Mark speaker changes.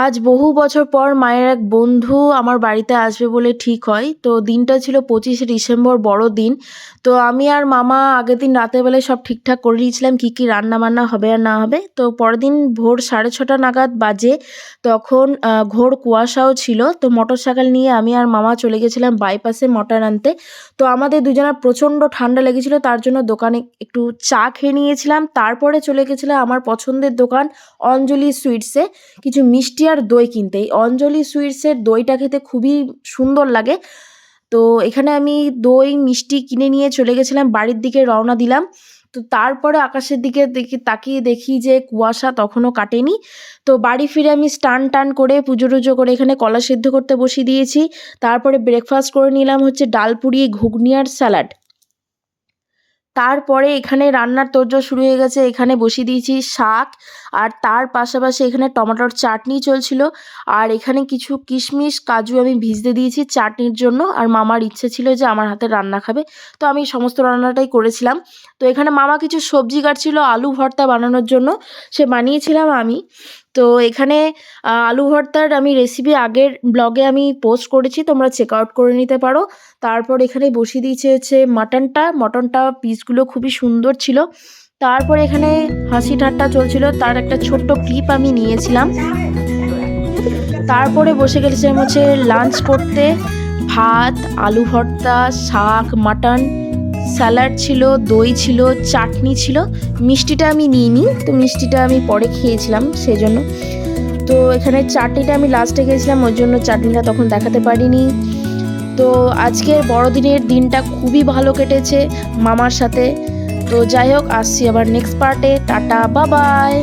Speaker 1: আজ বহু বছর পর মায়ের এক বন্ধু আমার বাড়িতে আসবে বলে ঠিক হয়। তো দিনটা ছিল 25শে ডিসেম্বর, বড়দিন। তো আমি আর মামা আগের দিন রাতের বেলায় সব ঠিকঠাক করে নিয়েছিলাম কী, কী রান্না-বান্না হবে আর না হবে। তো পরের দিন ভোর 6:30 নাগাদ বাজে। তখন ঘোর কুয়াশাও ছিল। তো মোটরসাইকেল নিয়ে আমি আর মামা চলে গেছিলাম বাইপাসে মটন আনতে। তো আমাদের দুজনের প্রচণ্ড ঠান্ডা লেগেছিল, তার জন্য দোকানে একটু চা খেয়ে নিয়েছিলাম। তারপরে চলে গেছিলাম আমার পছন্দের দোকান অঞ্জলি সুইটসে কিছু মিষ্টি আর দই কিনতে। এই অঞ্জলি সুইটসের দইটা খেতে খুবই সুন্দর লাগে। তো এখানে আমি দই মিষ্টি কিনে নিয়ে চলে গেছিলাম, বাড়ির দিকে রওনা দিলাম। তো তারপরে আকাশের দিকে তাকিয়ে দেখি যে কুয়াশা তখনও কাটেনি। তো বাড়ি ফিরে আমি স্নান টান করে পুজো টুজো করে এখানে কলা সিদ্ধ করতে বসিয়ে দিয়েছি। তারপরে ব্রেকফাস্ট করে নিলাম হচ্ছে ডাল পুরি, ঘুগনি আর স্যালাড। তারপরে এখানে রান্নার তোড়জোড় শুরু হয়ে গেছে। এখানে বসিয়ে দিয়েছি শাক, আর তার পাশাপাশি এখানে টমেটোর চাটনি চলছিল। আর এখানে কিছু কিশমিশ, কাজু আমি ভিজতে দিয়েছি চাটনির জন্য। আর মামার ইচ্ছে ছিল যে আমার হাতের রান্না খাবে। তো আমি সমস্ত রান্নাটাই করেছিলাম। তো এখানে মামা কিছু সবজি কাটছিল আলু ভর্তা বানানোর জন্য, সে বানিয়েছিলাম আমি। তো এখানে আলু ভর্তার আমি রেসিপি আগের ব্লগে আমি পোস্ট করেছি, তোমরা চেক আউট করে নিতে পারো। তারপর এখানে বসিয়ে দিয়েছে হচ্ছে মটনটা পিসগুলো খুবই সুন্দর ছিল। তারপর এখানে হাসি ঠাট্টা চলছিল, তার একটা ছোট্ট ক্লিপ আমি নিয়েছিলাম। তারপরে বসে গেছিলাম হচ্ছে লাঞ্চ করতে। ভাত, আলু ভর্তা, শাক, মাটন, স্যালাড ছিল, দই ছিল, চাটনি ছিল। মিষ্টিটা আমি নিইনি, তো মিষ্টিটা আমি পরে খেয়েছিলাম সেজন্য। তো এখানে চাটনিটা আমি লাস্টে খেয়েছিলাম, ওই জন্য চাটনিটা তখন দেখাতে পারিনি। তো আজকের বড়দিনের দিনটা খুবই ভালো কেটেছে মামার সাথে। তো যাই হোক, আসছি আবার নেক্সট পার্টে। Tata, bye bye.